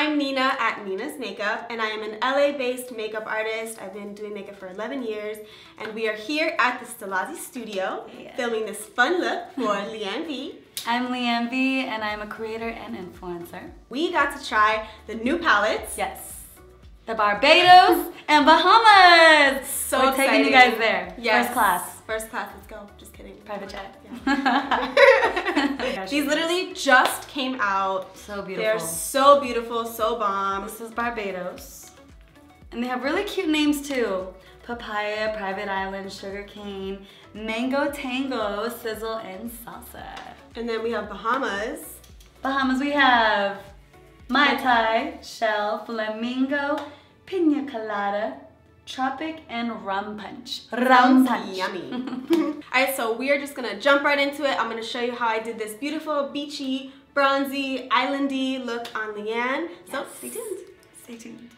I'm Nina at Nina's Makeup, and I am an LA-based makeup artist. I've been doing makeup for 11 years, and we are here at the Stilazzi studio filming this fun look for Liane V. I'm Liane V, and I'm a creator and influencer. We got to try the new palettes. Yes. The Barbados and Bahamas. So We're exciting. taking you guys there. Yes. First class. First class, let's go. Just kidding. Private jet. Yeah. These literally just came out. So beautiful. They're so beautiful, so bomb. This is Barbados. And they have really cute names too. Papaya, Private Island, Sugarcane, Mango Tango, Sizzle, and Salsa. And then we have Bahamas. Bahamas we have Mai Tai, Shell, Flamingo, Pina Colada, Tropic, and Rum Punch. Rum Punch. Yummy. Alright, so we are just gonna jump right into it. I'm gonna show you how I did this beautiful, beachy, bronzy, islandy look on Liane. So stay tuned. Stay tuned.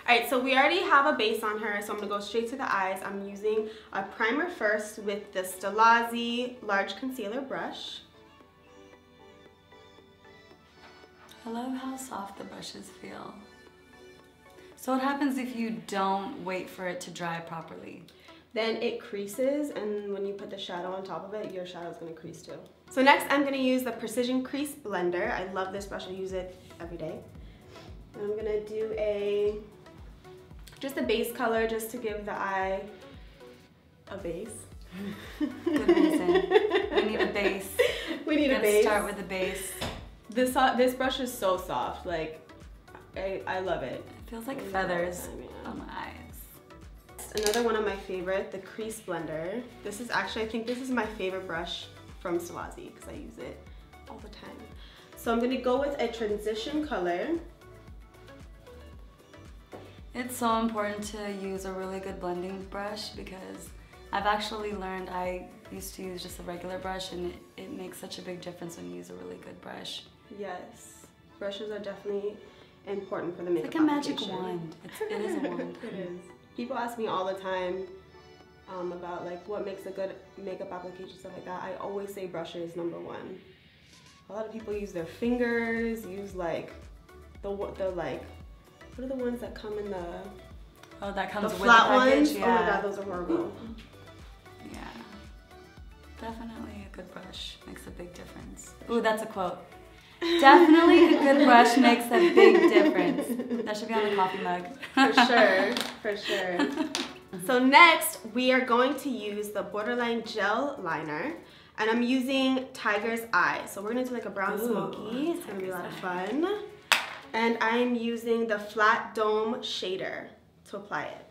Alright, so we already have a base on her, so I'm gonna go straight to the eyes. I'm using a primer first with the Stilazzi large concealer brush. I love how soft the brushes feel. So what happens if you don't wait for it to dry properly? Then it creases, and when you put the shadow on top of it, your shadow is going to crease too. So next I'm going to use the Precision Crease Blender. I love this brush. I use it every day. And I'm going to do just a base color just to give the eye a base. Good reason. We need a base. We need a base. Start with the base. This brush is so soft. Like, I love it. It feels like feathers on my eyes. Another one of my favorite, the Crease Blender. This is actually, I think this is my favorite brush from Stilazzi because I use it all the time. So I'm gonna go with a transition color. It's so important to use a really good blending brush because I've actually learned I used to use just a regular brush, and it makes such a big difference when you use a really good brush. Yes, brushes are definitely important for the makeup It's like a magic application. wand. It is a wand. It is. People ask me all the time about like what makes a good makeup application, stuff like that. I always say brushes number one. A lot of people use their fingers, use like the what are the ones that come in the that comes with flat the package? ones? Yeah. Oh my god, those are horrible. Yeah, definitely a good brush makes a big difference. Ooh, that's a quote. Definitely a good brush makes a big difference. That should be on the coffee mug. For sure, for sure. So next, we are going to use the Borderline Gel Liner, and I'm using Tiger's Eye. So we're gonna do like a brown smoky. It's gonna be a lot of fun. And I'm using the Flat Dome Shader to apply it.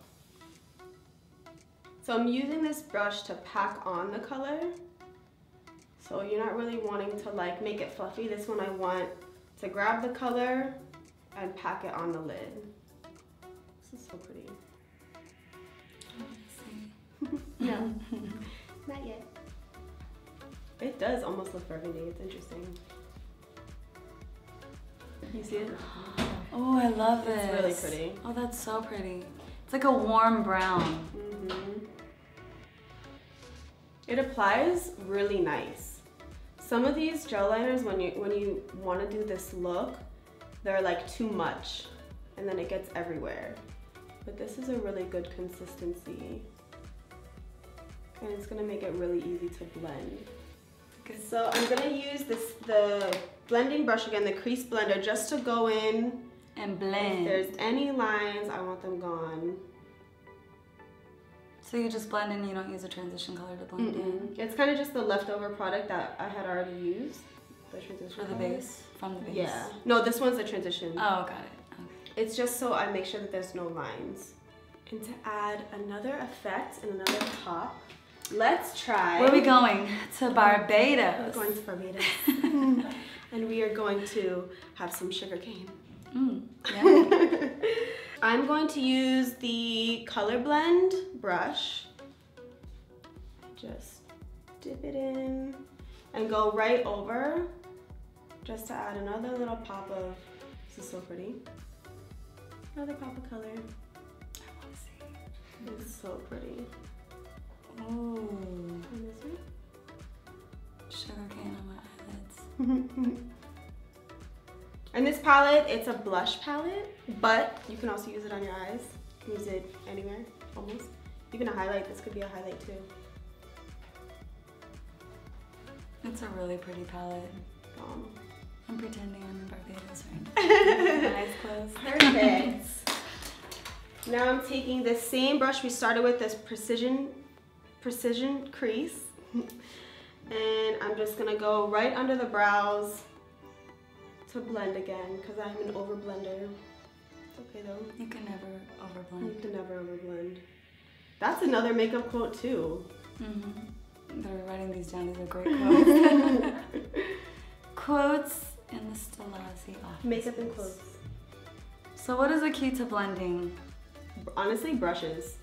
So I'm using this brush to pack on the color. So you're not really wanting to like make it fluffy. This one I want to grab the color and pack it on the lid. This is so pretty. No, not yet. It does almost look burgundy. It's interesting. You see it? Oh, I love this. It's really pretty. Oh, that's so pretty. It's like a warm brown. It applies really nice. Some of these gel liners, when you want to do this look, they're like too much, and then it gets everywhere. But this is a really good consistency, and it's gonna make it really easy to blend. Okay, so I'm gonna use the blending brush again, the Crease Blender, just to go in and blend. If there's any lines, I want them gone. So you just blend in, you don't use a transition color to blend in? It's kind of just the leftover product that I had already used. The transition For the base? From the base? Yeah. No, this one's a transition. Oh, got it. Okay. It's just so I make sure that there's no lines. And to add another effect and another pop, let's try... Where are we going? To Barbados. We're going to Barbados. And we are going to have some sugar cane. Yeah. I'm going to use the Color Blend brush. Just dip it in and go right over just to add another little pop of, this is so pretty. Another pop of color. I want to see. It's so pretty. Ooh. And this one? Sugar cane on my eyelids. And this palette, it's a blush palette, but you can also use it on your eyes. You can use it anywhere, almost. Even a highlight, this could be a highlight too. It's a really pretty palette. I'm pretending I'm in Barbados right now. My eyes closed. Perfect. Now I'm taking the same brush we started with, this precision crease. And I'm just gonna go right under the brows to blend again, because I'm an over blender. It's okay though. You can never overblend. You can never overblend. That's another makeup quote too. They're writing these down. These are great quotes. Quotes in the Stilazzi office. Makeup and quotes. So what is the key to blending? Honestly, brushes.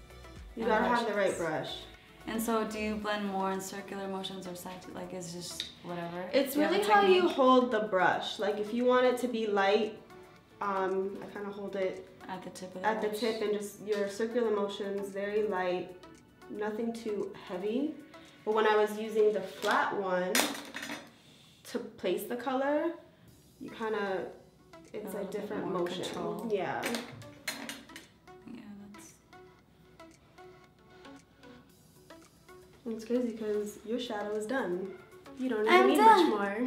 You gotta have the right brush. And so do you blend more in circular motions or side, like it's just whatever? It's really how you hold the brush. Like if you want it to be light, I kind of hold it at the tip of the tip, and just your circular motions, very light, nothing too heavy. But when I was using the flat one to place the color, you kind of, it's a different motion. Control. Yeah. It's crazy because your shadow is done. You don't even need much more.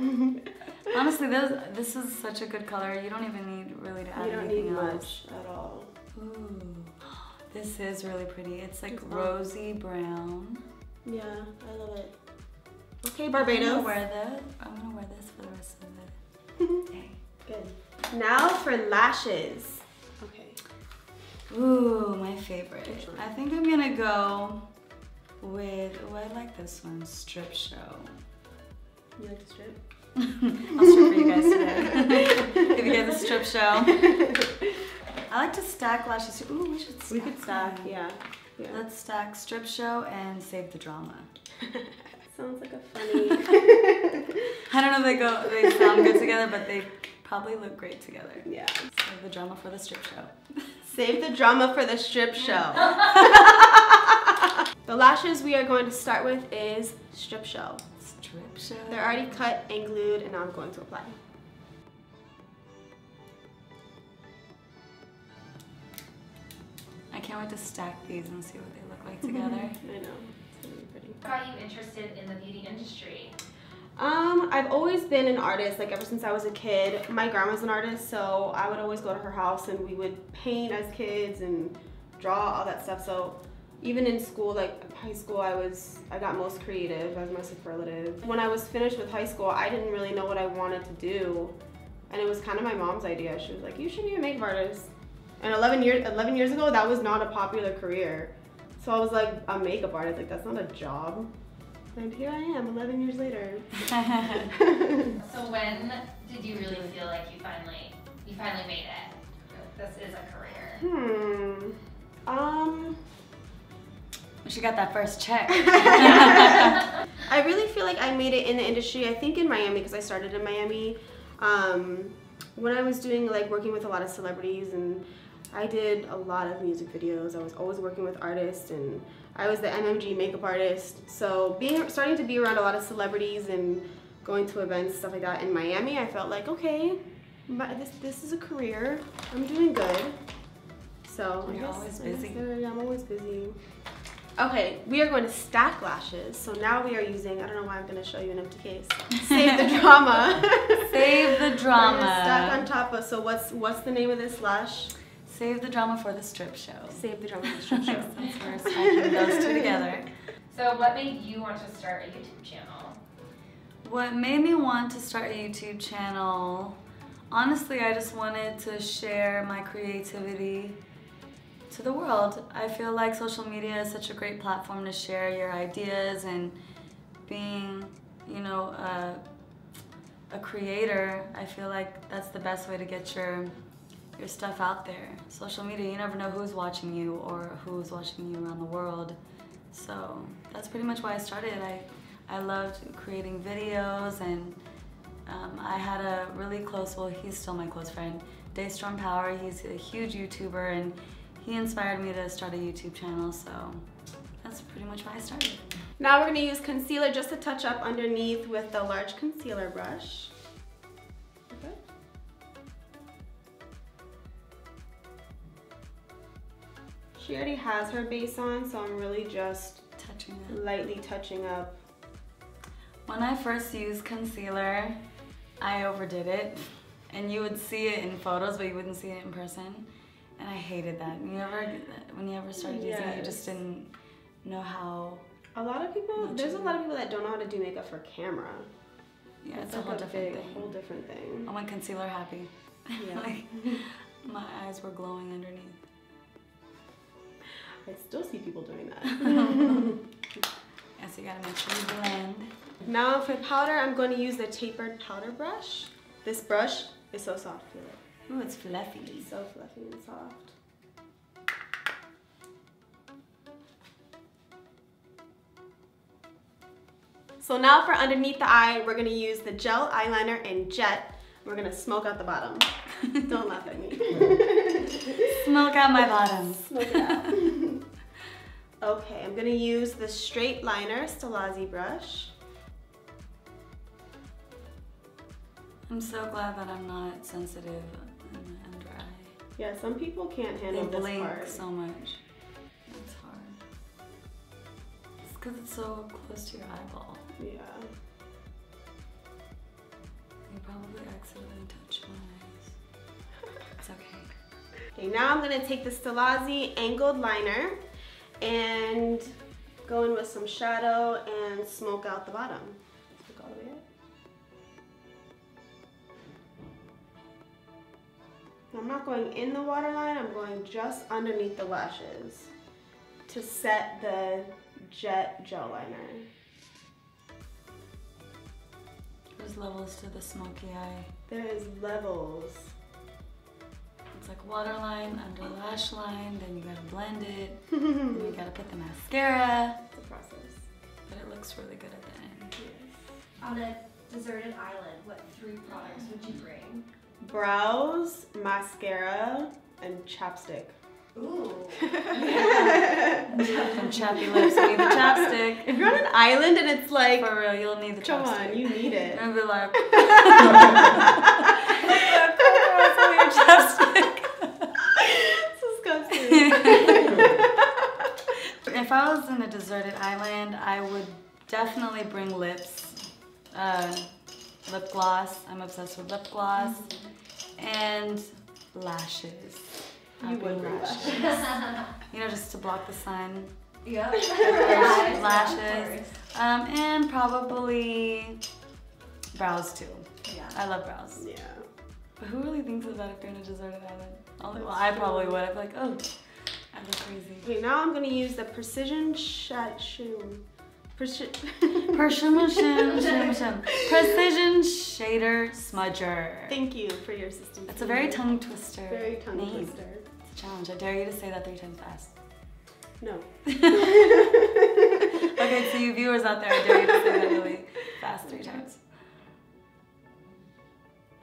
Honestly, this is such a good color. You don't even need really to add anything else. You don't need much at all. Ooh, this is really pretty. It's like rosy brown. Yeah, I love it. Okay, Barbados. I'm gonna wear this for the rest of the day. Good. Now for lashes. Okay. Ooh, my favorite. I think I'm gonna go with, I like this one, Strip Show. You like to strip? I'll strip for you guys today. If you get the Strip Show. I like to stack lashes too. Ooh, we should stack. We could stack, yeah. Let's stack Strip Show and Save the Drama. Sounds like a funny. I don't know if they sound good together, but they probably look great together. Yeah. Save the drama for the Strip Show. Save the drama for the Strip Show. The lashes we are going to start with is Strip Show. Strip Show. They're already cut and glued, and now I'm going to apply. I can't wait to stack these and see what they look like together. I know, it's really pretty. What got you interested in the beauty industry? I've always been an artist, like ever since I was a kid. My grandma's an artist, so I would always go to her house and we would paint as kids and draw, all that stuff. So even in school, like high school, I got most creative as my superlative. When I was finished with high school, I didn't really know what I wanted to do. And it was kind of my mom's idea. She was like, you should be a makeup artist. And 11 years ago, that was not a popular career. So I was like, a makeup artist, like that's not a job. And here I am, 11 years later. So when did you really feel like you finally made it? This is a career. She got that first check. I really feel like I made it in the industry, I think in Miami, because I started in Miami. When I was doing, like, working with a lot of celebrities, and I did a lot of music videos. I was always working with artists, and I was the MMG makeup artist. So starting to be around a lot of celebrities and going to events, stuff like that in Miami, I felt like, okay, this is a career. I'm doing good. So You're always busy. Yeah, I'm always busy. Okay, we are going to stack lashes. So now we are using, I don't know why I'm going to show you an empty case. Save the Drama. Save the Drama. Stack on top of, so what's the name of this lash? Save the Drama for the Strip Show. Save the Drama for the Strip Show. Since we're stacking those two together. So what made you want to start a YouTube channel? What made me want to start a YouTube channel, honestly, I just wanted to share my creativity to the world. I feel like social media is such a great platform to share your ideas, and being, you know, a creator, I feel like that's the best way to get your stuff out there. Social media, you never know who's watching you or who's watching you around the world. So that's pretty much why I started. I loved creating videos, and I had a really close, well, he's still my close friend, Daystorm Power. He's a huge YouTuber, and he inspired me to start a YouTube channel, so that's pretty much why I started. Now we're going to use concealer just to touch up underneath with the large concealer brush. Okay. She already has her base on, so I'm really just touching it. Lightly touching up. When I first used concealer, I overdid it. And you would see it in photos, but you wouldn't see it in person. And I hated that. When you ever started using it, you just didn't know how. A lot of people, there's a lot of people that don't know how to do makeup for camera. Yeah, it's a whole different thing. Whole different thing. I went concealer happy. Yeah. Like, my eyes were glowing underneath. I still see people doing that. Yeah, so you gotta make sure you blend. Now for powder, I'm going to use the tapered powder brush. This brush is so soft, feel it. Ooh, it's fluffy. It's so fluffy and soft. So now for underneath the eye, we're gonna use the gel eyeliner in Jet. We're gonna smoke out the bottom. Don't laugh at me. Smoke out my bottom. Smoke it out. Okay, I'm gonna use the straight liner Stilazzi brush. I'm so glad that I'm not sensitive in my under eye. Yeah, some people can't handle they this blink part. so much. It's hard. It's because it's so close to your eyeball. Yeah. You probably accidentally touched my eyes. It's okay. Okay, now I'm gonna take the Stilazzi angled liner and go in with some shadow and smoke out the bottom. Look all the way up. I'm not going in the waterline, I'm going just underneath the lashes to set the Jet gel liner. There's levels to the smoky eye. There is levels. It's like waterline, under lash line, then you gotta blend it, then you gotta put the mascara. It's a process. But it looks really good at the end. Yes. On a deserted island, what 3 products would you bring? Brows, mascara, and chapstick. Ooh. And chappy lips, you need the chapstick. If you're on an island and it's like, For real, you'll need the come chapstick. on, you need it. And be like, your chapstick. It's disgusting. If I was in a deserted island, I would definitely bring lips, lip gloss. I'm obsessed with lip gloss. And lashes. You would bring lashes. You know, just to block the sun. Yep. Lashes. And probably brows too. Yeah. I love brows. Yeah. But who really thinks of that if you're in a deserted island? Well, I probably would. I'd be like, oh, I look crazy. Okay, now I'm gonna use the Precision Precision Shader Smudger. Thank you for your assistance. It's a very tongue twister. Very tongue name. twister. It's a challenge. I dare you to say that 3 times fast. No. Okay, so you viewers out there, I dare you to say that really fast 3 times.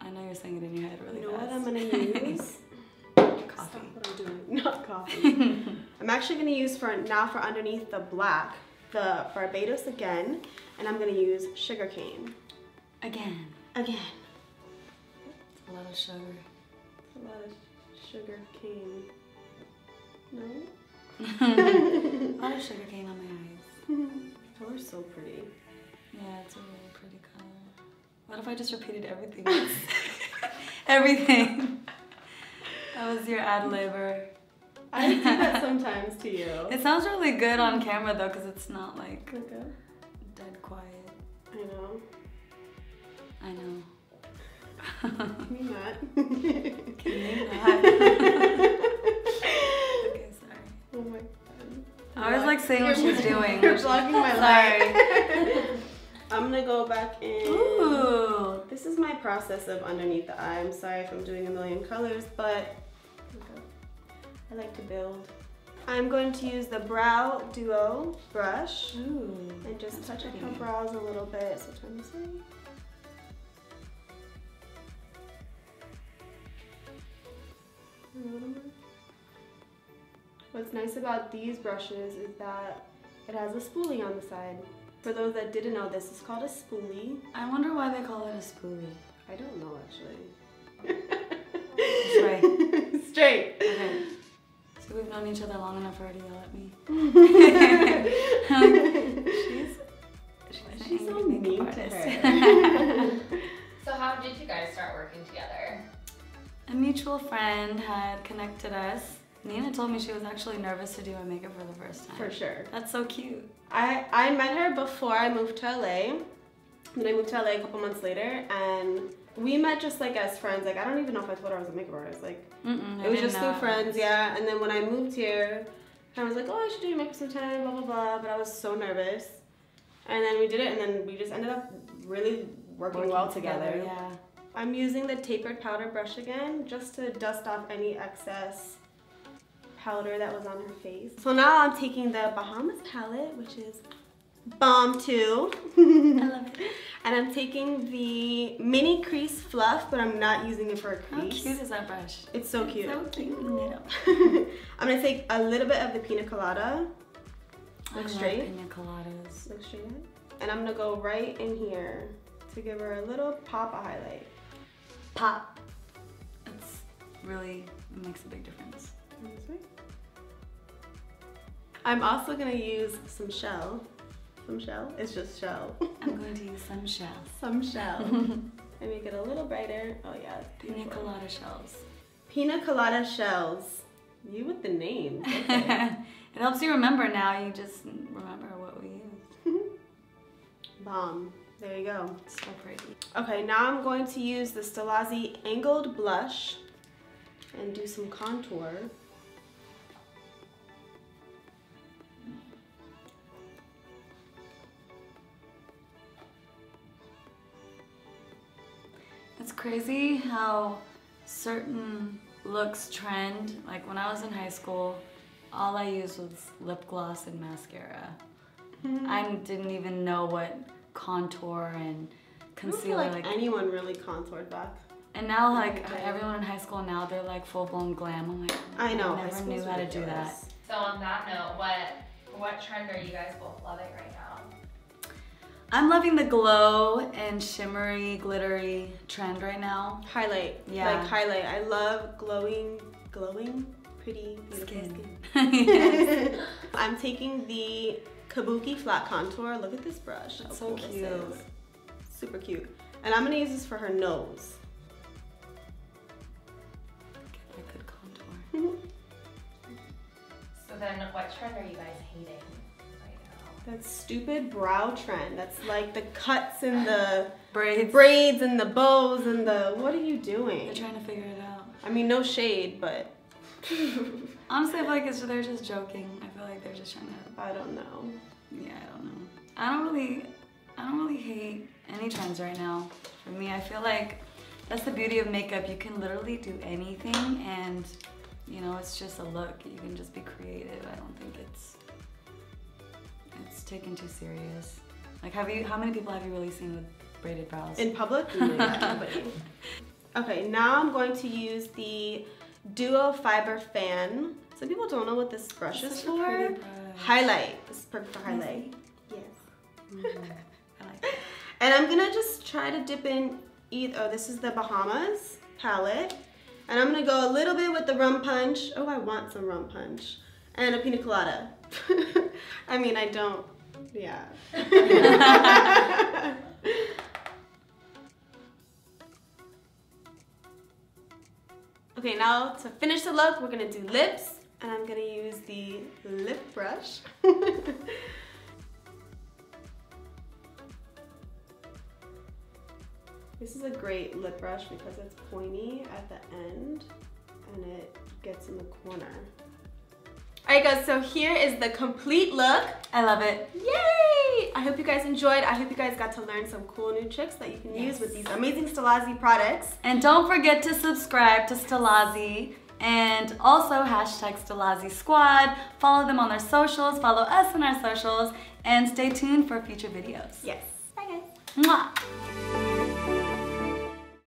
I know you're saying it in your head really You know fast. what I'm gonna use? Coffee. Stop what I'm doing. Not coffee. I'm actually gonna use for underneath the black, the Barbados again, and I'm gonna use sugarcane. Again. Again. It's a lot of sugar. A lot of sugar cane. No? A lot of sugar cane on my eyes. Color's so pretty. Yeah, it's a really pretty color. What if I just repeated everything? Everything. That was your ad libber. I do that sometimes to you. It sounds really good on camera though, because it's not like Okay. dead quiet. I know. I know. Can you not? Can you not? Okay, sorry. Oh my god. I was like saying what she's doing. You're blocking my Sorry. light. I'm gonna go back in. Ooh. This is my process of underneath the eye. I'm sorry if I'm doing a million colors, but I like to build. I'm going to use the Brow Duo brush Ooh, and just touch up pretty. my brows a little bit. So what's nice about these brushes is that it has a spoolie on the side. For those that didn't know, this is called a spoolie. I wonder why they call it a spoolie. I don't know actually. Straight. Straight. Okay. So we've known each other long enough for her to yell at me. She's so mean to her. So how did you guys start working together? A mutual friend had connected us. Nina told me she was actually nervous to do my makeup for the first time. For sure. That's so cute. I met her before I moved to LA. Then I moved to LA a couple months later, and we met just like as friends. Like, I don't even know if I told her I was a makeup artist. Like, it was just through friends, yeah. And then when I moved here, I was like, oh, I should do your makeup sometime, blah, blah, blah. But I was so nervous. And then we did it, and then we just ended up really working well together. Yeah. I'm using the tapered powder brush again, just to dust off any excess powder that was on her face. So now I'm taking the Bahamas palette, which is bomb too. I love it. And I'm taking the mini crease fluff, but I'm not using it for a crease. How cute is that brush? It's so cute. So cute. I'm gonna take a little bit of the pina colada. Look straight. Pina coladas. Look straight ahead. And I'm gonna go right in here to give her a little pop of highlight. Pop. It's really, it makes a big difference. I'm also gonna use some shell. Some shell? It's just shell. I'm going to use some shells. Some shell. And make it a little brighter. Oh yeah. Pina colada shells. Pina colada shells. You with the names. Okay. It helps you remember now. You just remember what we use. Bomb. There you go. So pretty. Okay, now I'm going to use the Stilazzi Angled Blush and do some contour. It's crazy how certain looks trend. Like when I was in high school, all I used was lip gloss and mascara. I didn't even know what contour and concealer. I don't feel like anyone really contoured back. And now, like everyone in high school now, they're like full blown glam. I'm like, I know. I never knew how to do that. So on that note, what trend are you guys both loving right now? I'm loving the glow and shimmery, glittery trend right now. Highlight. Yeah. Like highlight. I love glowing, pretty, beautiful Skin. skin. I'm taking the Kabuki flat contour. Look at this brush. It's How so cool cute. this is. Super cute. And I'm gonna use this for her nose. Get that good contour. So then what trend are you guys hating right now? That stupid brow trend. That's like the cuts and the Braids. and the bows and the, what are you doing? They're trying to figure it out. I mean, no shade, but Honestly, I feel like they're just joking. I feel like they're just trying to. I don't know. Yeah, I don't know. I don't really hate any trends right now. For me, I feel like that's the beauty of makeup. You can literally do anything, and you know, it's just a look. You can just be creative. I don't think it's taken too serious. Like, how many people have you really seen with braided brows? In public? Nobody. Okay, now I'm going to use the Duo Fiber Fan. Some people don't know what this brush is for. Pretty brush. Highlight. This is perfect for highlight. Yes. I like it. And I'm gonna just try to dip in either. Oh, this is the Bahamas palette. And I'm gonna go a little bit with the rum punch. Oh, I want some rum punch. And a pina colada. I mean, I don't, yeah. Okay, now to finish the look, we're gonna do lips. And I'm gonna use the lip brush. This is a great lip brush because it's pointy at the end and it gets in the corner. Alright guys, so here is the complete look. I love it. Yay! I hope you guys enjoyed. I hope you guys got to learn some cool new tricks that you can use with these amazing Stilazzi products. And don't forget to subscribe to Stilazzi and also hashtag Stilazzi Squad. Follow them on their socials, follow us on our socials, and stay tuned for future videos. Yes. Bye guys. Mwah!